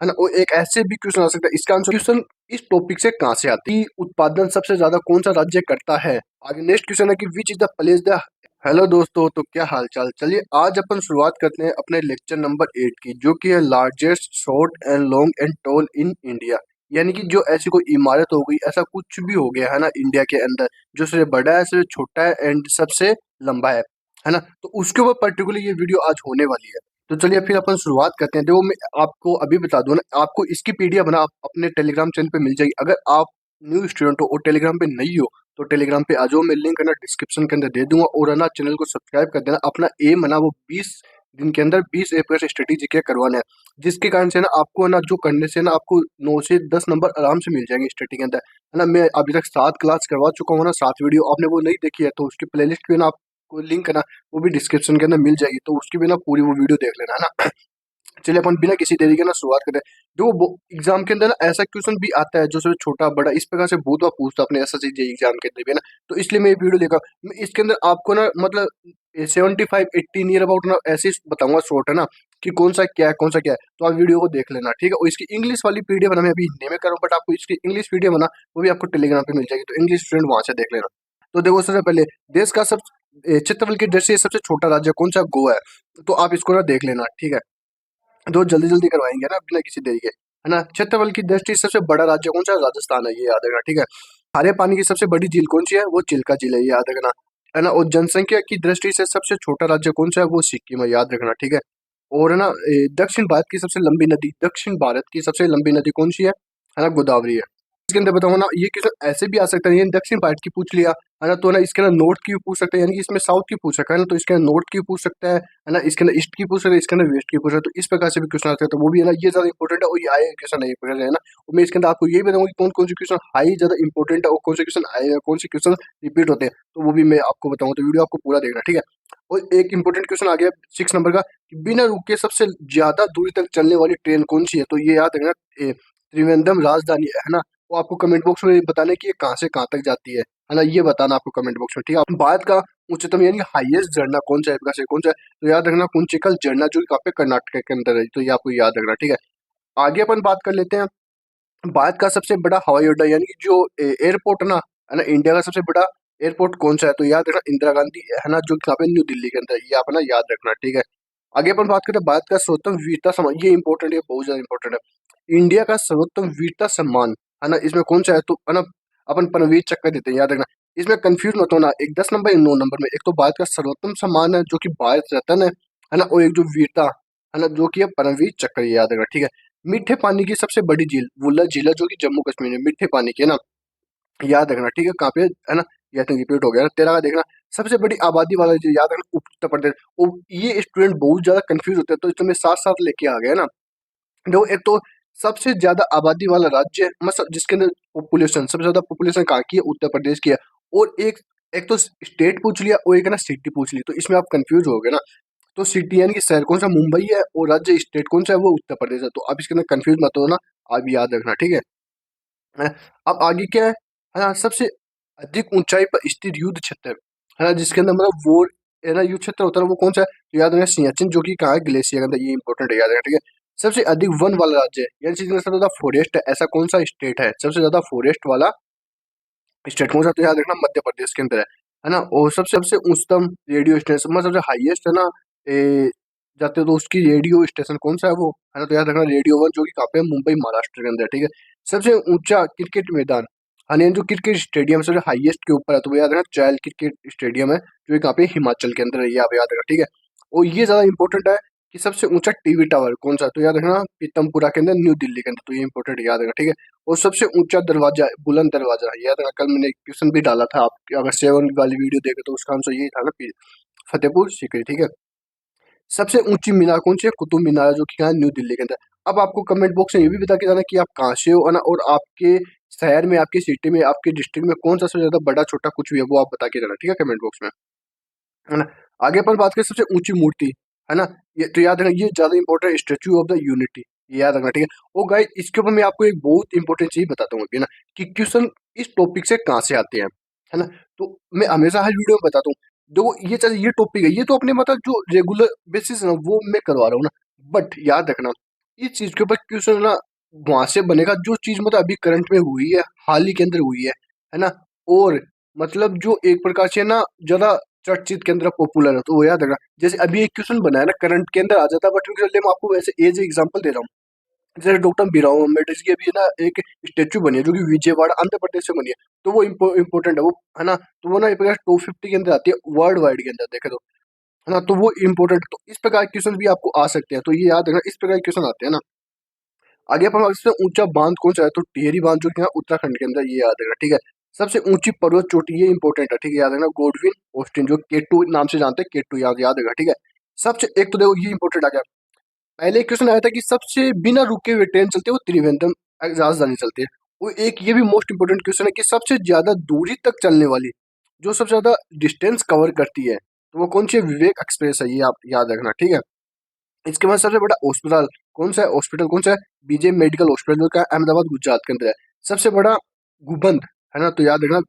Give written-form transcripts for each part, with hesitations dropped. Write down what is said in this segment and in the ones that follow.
है ना। और एक ऐसे भी क्वेश्चन आ सकता है, इसका आंसर क्वेश्चन इस टॉपिक से कहाँ से आती है, उत्पादन सबसे ज्यादा कौन सा राज्य करता है। आगे नेक्स्ट क्वेश्चन है कि which is the place the. Hello दोस्तों, तो क्या हाल चाल। चलिए आज अपन शुरुआत करते हैं अपने लेक्चर नंबर 8 की, जो कि है largest short and long and tall in India. यानी कि जो ऐसी कोई इमारत हो गई, ऐसा कुछ भी हो गया है ना इंडिया के अंदर, जो सबसे बड़ा है, सबसे छोटा है एंड सबसे लंबा है ना। तो उसके ऊपर पर्टिकुलर ये वीडियो आज होने वाली है। तो चलिए फिर अपन शुरुआत करते हैं। देखो मैं आपको अभी बता दूं ना, आपको इसकी पीडीएफ बना अपने टेलीग्राम चैनल पे मिल जाएगी। अगर आप न्यू स्टूडेंट हो और टेलीग्राम पे नहीं हो, तो टेलीग्राम पे आ जाओ, मैं लिंक है ना डिस्क्रिप्शन के अंदर दे दूंगा। और है ना चैनल को सब्सक्राइब कर देना। अपना एम है ना वो 20 दिन के अंदर 20 एप का स्टडी जीके करवाना है, जिसके कारण से ना आपको है ना जो करने से ना आपको 9 से 10 नंबर आराम से मिल जाएंगे स्टडी के अंदर, है ना। मैं अभी तक 7 क्लास करवा चुका हूँ ना, 7 वीडियो। आपने वो नहीं देखी है तो उसकी प्लेलिस्ट भी ना आपको लिंक है ना वो भी डिस्क्रिप्शन के अंदर मिल जाएगी, तो उसकी भी ना पूरी वो वीडियो देख लेना, है ना। चलिए अपन बिना किसी देरी के ना शुरुआत करते हैं। देखो एग्जाम के अंदर ना ऐसा क्वेश्चन भी आता है जो सिर्फ छोटा बड़ा इस प्रकार से बहुत बार पूछता अपने एसएससी एग्जाम के अंदर भी है ना। तो इसलिए मैं ये वीडियो लेकर मैं इसके अंदर आपको ना मतलब 75-80 नियर अबाउट ना ऐसे ही बताऊंगा शॉर्ट, है ना, कि कौन सा क्या है कौन सा क्या है। तो आप वीडियो को देख लेना, ठीक है। और इसकी इंग्लिश वाली पीडीएफ ना मैं अभी हिंदी में करूँ, बट आपको इसकी इंग्लिश पीडीएफ ना वो भी आपको टेलीग्राम पे मिल जाएगी, तो इंग्लिश स्टूडेंट वहां से देख लेना। तो देखो सबसे पहले देश का सब चित्रवल की दृष्टि से सबसे छोटा राज्य कौन सा, गोवा है। तो आप इसको ना देख लेना, ठीक है। तो जल्दी जल्दी करवाएंगे ना बिना किसी देरी के, है ना। क्षेत्रफल की दृष्टि से सबसे बड़ा राज्य कौन सा है, राजस्थान है, ये याद रखना, ठीक है। खारे पानी की सबसे बड़ी झील कौन सी है, वो चिल्का झील है, ये याद रखना, है ना। और जनसंख्या की दृष्टि से सबसे छोटा राज्य कौन सा है, वो सिक्किम है, याद रखना, ठीक है। और है ना दक्षिण भारत की सबसे लंबी नदी, दक्षिण भारत की सबसे लंबी नदी कौन सी है ना, गोदावरी है। इसके अंदर बताऊँ ना, ये क्वेश्चन ऐसे भी आ सकता है, ये दक्षिण भारत की पूछ लिया, है ना, तो ना इसके अंदर नॉर्थ की भी पूछ सकता है, यानी कि इसमें साउथ की पूछ सकता है ना, तो इसके अंदर नॉर्थ की पूछ सकता है ना, इसके अंदर ईस्ट की पूछ सकता है, इसके अंदर वेस्ट की पूछ सकता है। तो इस प्रकार से भी क्वेश्चन आ सकता है, तो वो भी है ना, ये ज्यादा इंपॉर्टेंट है और ये आए क्वेश्चन नहीं है ना। और मैं इसके अंदर आपको ये भी बताऊंगा कि कौन कौन से क्वेश्चन हाई ज्यादा इंपॉर्टेंट है और कौन से क्वेश्चन आए कौन से क्वेश्चन रिपीट होते हैं, तो वो भी मैं आपको बताऊंगा। तो वीडियो आपको पूरा देखना, ठीक है। और एक इंपॉर्टेंट क्वेश्चन आ गया 6 नंबर का, कि बिना रुके सबसे ज्यादा दूरी तक चलने वाली ट्रेन कौन सी है। तो ये याद रखना, त्रिवेंद्रम राजधानी है ना। वो आपको कमेंट बॉक्स में बताना कि ये कहाँ से कहाँ तक जाती है ना, ये बताना आपको कमेंट बॉक्स में, ठीक है। भारत का उच्चतम यानी हाईएस्ट झरना कौन सा है, प्रकार से कौन सा है, तो याद रखना कुंचिकल झरना, जो कहाँ पे कर्नाटक के अंदर है, तो ये आपको याद रखना, ठीक है। आगे अपन बात कर लेते हैं भारत का सबसे बड़ा हवाई अड्डा यानी कि जो एयरपोर्ट है ना इंडिया का सबसे बड़ा एयरपोर्ट कौन सा है, तो याद रखना इंदिरा गांधी है ना, जो कहाँ पे न्यू दिल्ली के अंदर, ये आप ना याद रखना, ठीक है। आगे अपन बात करें भारत का सर्वोत्तम वीरता सम्मान, ये इंपॉर्टेंट है, बहुत ज्यादा इंपॉर्टेंट है। इंडिया का सर्वोत्तम वीरता सम्मान, है ना, इसमें कौन सा है, तो है ना अपन परमवीर चक्र देते हैं, याद रखना। इसमें कंफ्यूज मत होना, एक 10 नंबर 9 नंबर में, एक तो भारत का सर्वोत्तम सम्मान है जो कि भारत रत्न है ना, और एक जो वीरता है ना जो कि है परमवीर चक्र, ये याद रखना, ठीक है। मीठे पानी की सबसे बड़ी झील वुल्लर झील है, जो कि जम्मू कश्मीर में मीठे पानी की है ना, याद रखना, ठीक है। कहाँ पे है ना, ये तो रिपीट हो गया ना। तेरा का देखना सबसे बड़ी आबादी वाला जो, याद रखना उत्तर प्रदेश। और ये स्टूडेंट बहुत ज्यादा कंफ्यूज होते हैं, तो इसमें साथ साथ लेके आ गया ना। देखो एक तो सबसे ज्यादा आबादी वाला राज्य मतलब जिसके अंदर पॉपुलेशन सबसे ज्यादा पॉपुलेशन कहाँ की है, उत्तर प्रदेश की है। और एक एक तो स्टेट पूछ लिया और एक है ना सिटी पूछ ली, तो इसमें आप कंफ्यूज हो गए ना। तो सिटी यानी कि शहर कौन सा मुंबई है, और राज्य स्टेट कौन सा है, वो उत्तर प्रदेश है। तो आप इसके अंदर कंफ्यूज मत हो ना, आप याद रखना, ठीक है। अब आगे क्या है ना, सबसे अधिक ऊंचाई पर स्थित युद्ध क्षेत्र है ना, जिसके अंदर मतलब वो है ना युद्ध क्षेत्र होता है, वो कौन सा है, तो याद रखना सियाचिन, जो कि कहाँ है, ग्लेशियर के अंदर, ये इंपॉर्टेंट है, याद रखना, ठीक है। सबसे अधिक वन वाला राज्य है, यानी जिसमें सबसे ज्यादा फॉरेस्ट है, ऐसा कौन सा स्टेट है सबसे ज्यादा फॉरेस्ट वाला स्टेट कौन सा, तो याद रखना मध्य प्रदेश के अंदर है ना। और सबसे सबसे उच्चतम रेडियो स्टेशन मतलब सबसे हाईएस्ट है ना जाते हो तो उसकी रेडियो स्टेशन कौन सा है, वो है ना, तो याद रखना रेडियो वन, जो कि कहाँ पे है, मुंबई महाराष्ट्र के अंदर, ठीक है। सबसे ऊंचा क्रिकेट मैदान, हाँ नहीं, जो क्रिकेट स्टेडियम सबसे हाईएस्ट के ऊपर है, तो वो याद रखना चायल क्रिकेट स्टेडियम है, जो कि कहाँ पे हिमाचल के अंदर है, ये आप याद रखना, ठीक है। और ये ज्यादा इंपॉर्टेंट है कि सबसे ऊंचा टीवी टावर कौन सा है, तो याद रखना पीतमपुरा के अंदर, न्यू दिल्ली के अंदर, तो ये इंपॉर्टेंट याद रखना, ठीक है। और सबसे ऊंचा दरवाजा बुलंद दरवाजा, याद रखना, कल मैंने क्वेश्चन भी डाला था, आप अगर 7 वाली वीडियो देखे तो उसका आंसर यही था ना, फतेहपुर सीकरी, ठीक है। सबसे ऊंची मीनार कौन सी है, कुतुब मीनार, जो कि यहाँ न्यू दिल्ली के अंदर। अब आपको कमेंट बॉक्स में ये भी बता के जाना कि आप कहाँ से हो, है ना, और आपके शहर में, आपकी सिटी में, आपके डिस्ट्रिक्ट में कौन सा सबसे ज्यादा बड़ा छोटा कुछ भी है, वो आप बता के जाना, ठीक है, कमेंट बॉक्स में, है ना। आगे अपन बात करें सबसे ऊंची मूर्ति, है ना, ये तो याद रखना, ये ज्यादा important, statue of the unity, ये याद रखना, ठीक है। और गाइस इसके ऊपर मैं आपको एक बहुत इंपॉर्टेंट चीज बताता हूँ अभी ना, कि क्वेश्चन इस टॉपिक से कहाँ से आते हैं, है ना। तो मैं हमेशा हर वीडियो में बताता हूँ, देखो ये चल ये टॉपिक है, ये तो अपने मतलब जो रेगुलर बेसिस है ना वो मैं करवा रहा हूँ ना, बट याद रखना इस चीज के ऊपर क्वेश्चन ना वहां से बनेगा जो चीज मतलब अभी करंट में हुई है, हाल ही के अंदर हुई है ना। और मतलब जो एक प्रकार से ना ज्यादा चर्चित के अंदर पॉपुलर है, तो वो याद रखना। जैसे अभी एक क्वेश्चन बना है ना करंट के अंदर आ जाता है, बट मैं आपको वैसे एज एग्जांपल दे रहा हूँ। जैसे डॉक्टर भीमराव अम्बेडकर की अभी ना एक स्टेचू बनी है जो कि विजयवाड़ा आंध्र प्रदेश से बनी है, तो वो इम्पोर्टेंट है वो, है ना। तो वो ना एक प्रकार टॉप 50 के अंदर आती है वर्ल्ड वाइड के अंदर देखे तो, है ना। तो वो इम्पोर्टेंट, तो इस प्रकार के क्वेश्चन भी आपको आ सकते हैं, तो ये याद रखना, इस प्रकार के क्वेश्चन आते हैं ना। आगे अपन इससे ऊंचा बांध कौन सा है, तो टिहरी बांध जो कि है उत्तराखंड के अंदर, ये याद रखना, ठीक है। सबसे ऊंची पर्वत चोटी, ये इंपॉर्टेंट है, ठीक है, याद रखना, गोडविन ऑस्टिन, जो केटू नाम से जानते हैं, केटू, याद याद रखना, ठीक है। सबसे एक तो देखो ये इंपॉर्टेंट आ गया। पहले क्वेश्चन आया था कि सबसे बिना रुके हुए ट्रेन चलती है, वो त्रिवेंद्रम राजधानी चलती है। वो एक ये भी मोस्ट इंपोर्टेंट क्वेश्चन है कि सबसे ज्यादा दूरी तक चलने वाली, जो सबसे ज्यादा डिस्टेंस कवर करती है, तो वो कौन सी है? विवेक एक्सप्रेस है, ये आप याद रखना, ठीक है। इसके बाद सबसे बड़ा हॉस्पिटल कौन सा है? हॉस्पिटल कौन सा है? बीजे मेडिकल हॉस्पिटल, जो का अहमदाबाद गुजरात के अंदर है। सबसे बड़ा गुंबद, है ना, तो याद रखना,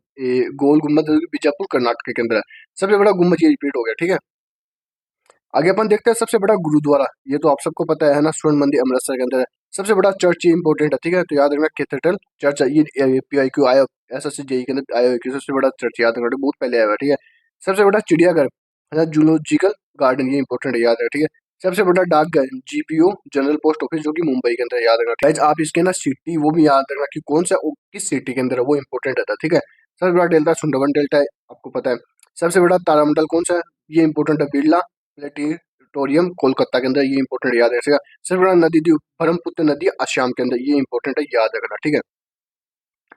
गोल गुंबद जो कि बीजापुर कर्नाटक के अंदर है। सबसे बड़ा गुंबद, ये रिपीट हो गया, ठीक है। आगे अपन देखते हैं सबसे बड़ा गुरुद्वारा, ये तो आप सबको पता है ना, स्वर्ण मंदिर अमृतसर के अंदर है। सबसे बड़ा चर्च, ये इंपॉर्टेंट है, ठीक है, तो याद रखना कैथेड्रल चर्च है, ये PIQ आया, SSC JEE के अंदर आया हुआ है, सबसे बड़ा चर्च, याद रखना, बहुत पहले आया हुआ है, ठीक है। सबसे बड़ा चिड़ियाघर, है ना, जूलॉजिकल गार्डन, ये इंपॉर्टेंट है, याद रखना, ठीक है। सबसे बड़ा डाकघर, GPO जनरल पोस्ट ऑफिस, जो कि मुंबई के अंदर है, याद रखना। गाइस आप इसके ना सिटी वो भी याद रखना कि कौन सा किस सिटी के अंदर है, वो इंपॉर्टेंट है, ठीक है। सबसे बड़ा डेल्टा सुंदरवन डेल्टा है, आपको पता है। सबसे बड़ा तारामंडल कौन सा है? ये इंपॉर्टेंट है, बिरला प्लेनेटोरियम कोलकाता के अंदर, ये इंपॉर्टेंट याद रखिएगा। सबसे बड़ा नदी द्वीप ब्रह्मपुत्र नदी असम के अंदर, ये इंपॉर्टेंट है, याद रखना, ठीक है।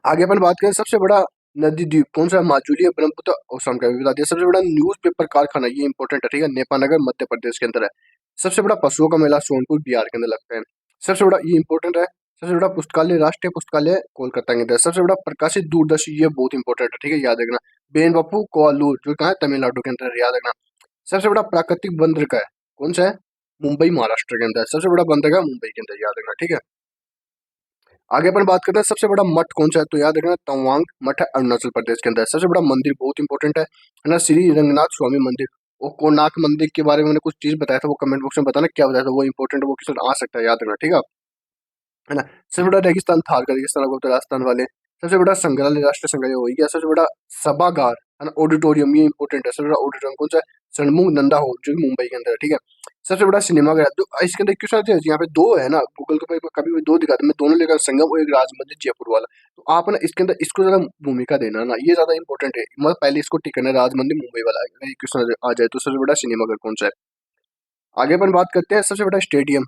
आगे अपन बात करें सबसे बड़ा नदी द्वीप कौन सा है? माजुली है, ब्रह्मपुत्र असम का भी बता दिया। सबसे बड़ा न्यूज पेपर कारखाना, ये इंपॉर्टेंट है, ठीक है, नेपानगर मध्य प्रदेश के अंदर है। सबसे बड़ा पशुओं का मेला सोनपुर बिहार के अंदर लगता है। सबसे बड़ा, ये इंपॉर्टेंट है, सबसे बड़ा पुस्तकालय राष्ट्रीय पुस्तकालय कोलकाता के अंदर। सबसे बड़ा प्रकाशित दूरदर्शी, ये बहुत इंपॉर्टेंट है, ठीक है, याद रखना, बेन बापू कोआलूर, जो कहाँ है? तमिलनाडु के अंदर, याद रखना। सबसे बड़ा प्राकृतिक बंदरगाह है, कौन सा है? मुंबई महाराष्ट्र के अंदर, सबसे बड़ा बंदरगाह मुंबई के अंदर, याद रखना, ठीक है। आगे अपन बात करते हैं सबसे बड़ा मठ कौन सा है, तो याद रखना तवांग मठ है, अरुणाचल प्रदेश के अंदर। सबसे बड़ा मंदिर बहुत इंपॉर्टेंट है ना, श्री रंगनाथ स्वामी मंदिर। और कोणार्क मंदिर के बारे में मैंने कुछ चीज बताया था, वो कमेंट बॉक्स में बताना क्या बताया था, वो इंपॉर्टेंट है, वो किसी आ सकता है, याद रखना, ठीक है। है ना। सबसे बड़ा रेगिस्तान थार का रेगिस्तान, आपको पता है, राजस्थान वाले। सबसे बड़ा संग्रहालय राष्ट्रीय संग्रहालय हो गया। सबसे बड़ा सभागार, है ना, ऑडिटोरियम, ये इंपॉर्टेंट है। सबसे बड़ा ऑडिटोरियम कौन सा है? सनमुख नंदा हॉल, जो कि मुंबई के अंदर है, ठीक है। सबसे बड़ा सिनेमाघर, तो इसके अंदर क्यों सारे यहाँ पे दो है ना, गूगल के ऊपर कभी भी दो दिखाते, मैं दोनों लेकर, संगम और एक राज मंदिर जयपुर वाला। तो आप ना इसके अंदर इसको ज्यादा भूमिका देना ना, ये ज्यादा इंपॉर्टेंट है, मतलब पहले इसको टिक करना है, राज मंदिर मुंबई वाला, अगर ये क्वेश्चन आ जाए तो सबसे बड़ा सिनेमाघर कौन सा है। आगे अपन बात करते हैं सबसे बड़ा स्टेडियम,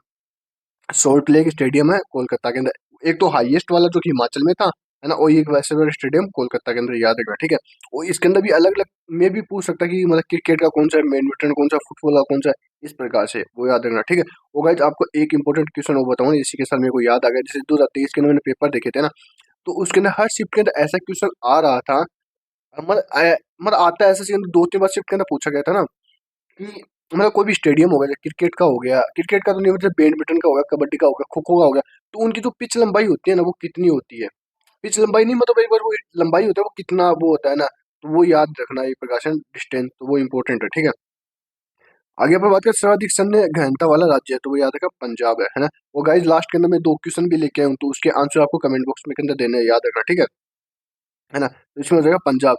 सॉल्ट लेक स्टेडियम है कोलकाता के अंदर। एक तो हाईएस्ट वाला जो कि हिमाचल में था, है ना, और एक वैसे वाला स्टेडियम कोलकाता के अंदर, याद रखना, ठीक है। और इसके अंदर भी अलग अलग में भी पूछ सकता है कि मतलब क्रिकेट का कौन सा है, बैडमिंटन कौन सा, फुटबॉल का कौन सा है, इस प्रकार से वो याद रखना, ठीक है। और गाइस आपको एक इंपॉर्टेंट क्वेश्चन वो बताऊंगा, इसी के साथ मेरे को याद आ गया, जैसे 2023 के अंदर मैंने पेपर देखे थे ना, तो उसके अंदर हर शिफ्ट के अंदर ऐसा क्वेश्चन आ रहा था, मतलब आता है ऐसा, दो तीन बार शिफ्ट के अंदर पूछा गया था ना, कि मतलब कोई भी स्टेडियम हो गया, जैसे क्रिकेट का हो गया, क्रिकेट का तो नहीं, मतलब बैडमिंटन का हो गया, कबड्डी का हो गया, खो खो का हो गया, तो उनकी जो पिच लंबाई होती है ना, वो कितनी होती है? पिच लंबाई नहीं, मतलब एक बार वो लंबाई होता है, वो कितना वो होता है ना, तो वो याद रखना, ये प्रकाशन डिस्टेंस, तो वो इंपॉर्टेंट है, ठीक है। आगे अपन बात करें सर्वाधिक सैन्य गहनता वाला राज्य है, तो वो याद रखा पंजाब है ना। वो गाइस लास्ट के अंदर मैं दो क्वेश्चन भी लेके आया हूँ, तो उसके आंसर आपको कमेंट बॉक्स में के अंदर देने हैं, याद रखना, ठीक है ना। तो इसमें हो जाएगा पंजाब।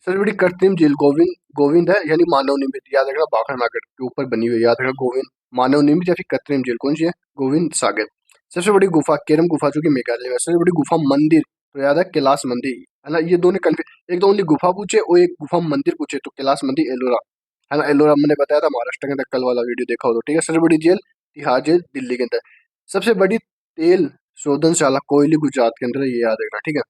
सबसे बड़ी कृत्रिम झील गोविंद, गोविंद है, यानी मानव निर्मित, याद रखना, बाखर नागट के ऊपर बनी हुई है, याद रखना, गोविंद मानव निर्मित या फिर कृत्रिम झील कौन सी है? गोविंद सागर। सबसे बड़ी गुफा केरम गुफा, जो कि मेघालय में है। सबसे बड़ी गुफा मंदिर, तो याद है कैलाश मंदिर, है ना। ये दोनों एक तो ओनली गुफा पूछे और एक गुफा मंदिर पूछे, तो कैलाश मंदिर एलोरा, है ना, एलोरा मैंने बताया था महाराष्ट्र के अंदर, कल वाला वीडियो देखा हो तो, ठीक है। सबसे बड़ी जेल तिहाड़ जेल दिल्ली के अंदर। सबसे बड़ी तेल शोधनशाला कोयली गुजरात के अंदर है, ये याद रखना, ठीक है।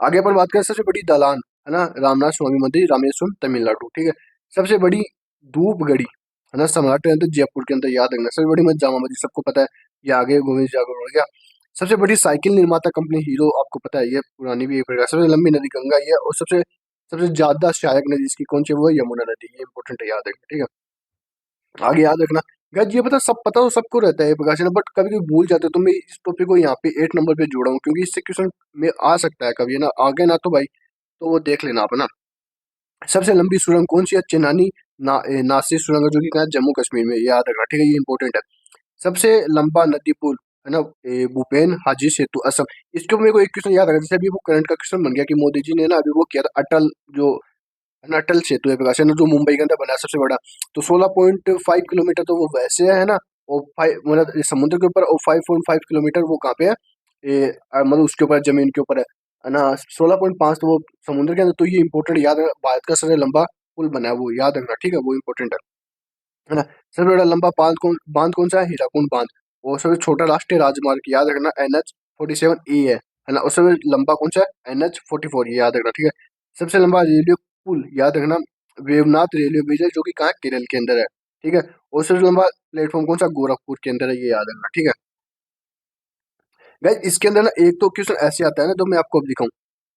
आगे अपन बात करें सबसे बड़ी दालान, है ना, रामनाथ स्वामी मंदिर रामेश्वरम तमिलनाडु, ठीक है। सबसे बड़ी धूपगढ़ी, है ना, सम्राट के अंदर जयपुर के अंदर, याद रखना। सबसे बड़ी मस्जिद जामा मस्जिद, सबको पता है, ये आगे गोविंद जागर हो गया। सबसे बड़ी साइकिल निर्माता कंपनी हीरो, आपको पता है, ये पुरानी भी एक प्रकार। सबसे लंबी नदी गंगा ही है, और सबसे सबसे ज्यादा सहायक नदी इसकी कौन सी है? वो है यमुना नदी, ये इंपॉर्टेंट है, याद रखना, ठीक है। आगे याद रखना, गाइस ये पता, सब पता तो सबको रहता है ये प्रकार से ना, बट कभी कभी भूल जाते हो, तो मैं इस टॉपिक को यहाँ पे 8 नंबर पे जोड़ा हूँ, क्योंकि इससे क्वेश्चन में आ सकता है कभी, है ना, आगे ना तो भाई, तो वो देख लेना आप, है ना। सबसे लंबी सुरंग कौन सी है? चेनानी नासिर सुरंग, जो कि कहाँ है? जम्मू कश्मीर में, ये याद रखना, ठीक है, ये इंपॉर्टेंट है। सबसे लंबा नदी पुल है ना भूपेन हाजी सेतु असम। इसके ऊपर मेरे को एक क्वेश्चन याद आ गया, जैसे अभी वो करंट का क्वेश्चन बन गया कि मोदी जी ने ना अभी वो किया था अटल जो है ना अटल सेतु है प्रकाश है ना, जो मुंबई के अंदर बना है सबसे बड़ा। तो 16.5 किलोमीटर तो वो वैसे है ना, और फाइव मतलब ये समुद्र के ऊपर, और 5.5 किलोमीटर वो कहाँ पे है, मतलब उसके ऊपर जमीन के ऊपर है ना। 16.5 तो वो समुद्र के अंदर। तो ये इंपॉर्टेंट याद रखना, भारत का सबसे लंबा पुल बना है वो, याद रखना ठीक है, वो इंपॉर्टेंट है ना। सबसे बड़ा लंबा बांध कौन सा है, हीराकुंड बांध। और सबसे छोटा राष्ट्रीय राजमार्ग याद रखना NH 47E है ना। और सबसे लंबा कौन सा है, NH 44, ये याद रखना ठीक है। सबसे लंबा रेलवे पुल याद रखना वेवनाथ रेलवे ब्रिज है, जो कि कहाँ है? केरल के अंदर है ठीक है। और सबसे लंबा प्लेटफॉर्म कौन सा, गोरखपुर के अंदर है, ये याद रखना ठीक है। गाइस इसके अंदर ना एक तो क्वेश्चन ऐसे आता है ना, जो मैं आपको अब दिखाऊं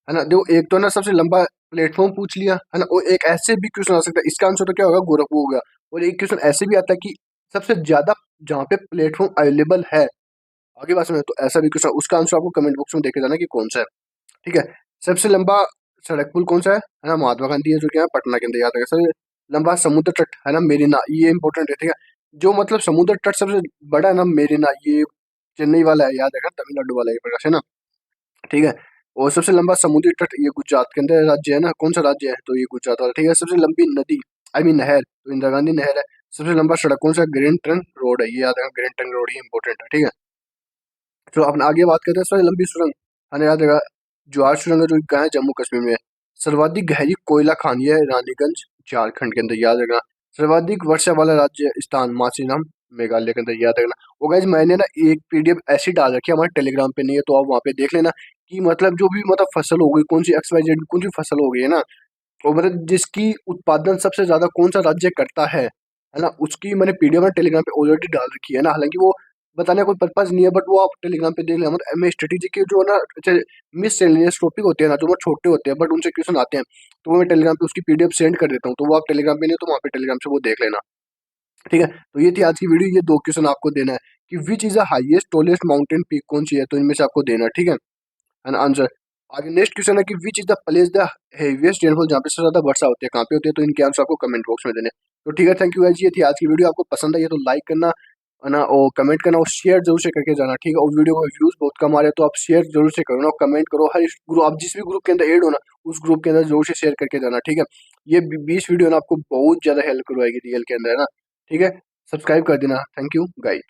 है ना। देखो एक तो ना सबसे लंबा प्लेटफॉर्म पूछ लिया है ना, और एक ऐसे भी क्वेश्चन आ सकता है, इसका आंसर तो क्या होगा, गोरखपुर हो गया। और एक क्वेश्चन ऐसे भी आता है कि सबसे ज्यादा जहाँ पे प्लेटफॉर्म अवेलेबल है, आगे बात सुनो, तो ऐसा भी क्वेश्चन, उसका आंसर आपको कमेंट बॉक्स में देखे जाना कि कौन सा है ठीक है। सबसे लंबा सड़क पुल कौन सा है ना, महात्मा गांधी है, जो क्या है पटना के अंदर, याद रखें। सबसे लंबा समुद्र तट है ना, मेरीना, ये इंपॉर्टेंट है ठीक है। जो मतलब समुद्र तट सबसे बड़ा है ना, मेरीना, ये चेन्नई वाला है, याद रखना, तमिलनाडु वाला, ये प्रकाश है ना ठीक है। और सबसे लंबा समुद्री तट ये गुजरात के अंदर राज्य है ना, कौन सा राज्य है, तो ये गुजरात वाला ठीक है। सबसे लंबी नदी आई मीन नहर, तो इंदिरा गांधी नहर है। सबसे लंबा सड़क कौन सा, ग्रैंड ट्रंक रोड है, ये याद रखना, ग्रैंड ट्रंक रोड, ये इंपॉर्टेंट है ठीक है। तो अपने आगे बात करते हैं, सबसे लंबी सुरंग हमें याद रखा, ज्वार सुरंग है, जो कहाँ है, जम्मू कश्मीर में है। सर्वाधिक गहरी कोयला खानी है, रानीगंज झारखंड के अंदर, याद रखना। सर्वाधिक वर्षा वाला राज्य स्थान मासीराम, मेघालय के अंदर, याद रखना। और गाइज मैंने ना एक पीडीएफ ऐसी डाल रखी है, हमारे टेलीग्राम पे नहीं है, तो आप वहाँ पे देख लेना कि मतलब जो भी मतलब फसल हो गई, कौन सी XYZ कौन सी फसल हो गई है ना, और मतलब जिसकी उत्पादन सबसे ज्यादा कौन सा राज्य करता है ना, उसकी मैंने पीडीएफ में टेलीग्राम पे ऑलरेडी डाल रखी है ना। हालांकि वो बताने का कोई पर्पज नहीं है, बट वो आप टेलीग्राम पे देख लेना। मतलब एम स्ट्रेटेजी के जो ना मिस सेलेनियस टॉपिक होते हैं ना, जो वो छोटे होते हैं बट उनसे क्वेश्चन आते हैं, तो वो मैं टेलीग्राम पे उसकी पीडीएफ सेंड कर देता हूँ। तो वो आप टेलीग्राम पे नहीं हो तो वहाँ पे टेलीग्राम से वो देख लेना ठीक है। तो ये थी आज की वीडियो, ये दो क्वेश्चन आपको देना है कि which is the highest tallest mountain peak कौन सी है, तो इनमें से आपको देना है ठीक है। An answer. आगे नेक्स्ट क्वेश्चन है कि which is the place the heaviest rainfall, जहाँ पे सबसे ज्यादा वर्षा होती है, कहाँ पे होती है, तो इनके आंसर आपको कमेंट बॉक्स में देने। तो ठीक है, थैंक यू गाइस, ये थी आज की वीडियो। आपको पसंद आई है तो लाइक करना है ना, और कमेंट करना, और शेयर जरूर से करके जाना ठीक है। और वीडियो को व्यूज बहुत कम आ रहे हैं, तो आप शेयर जरूर से करो ना, और कमेंट करो। हर ग्रुप, आप जिस भी ग्रुप के अंदर ऐड हो ना, उस ग्रुप के अंदर जरूर से शेयर करके जाना ठीक है। ये 20 वीडियो ना आपको बहुत ज्यादा हेल्प करवाएगी रियल के अंदर है ना ठीक है। सब्सक्राइब कर देना, थैंक यू गाइस।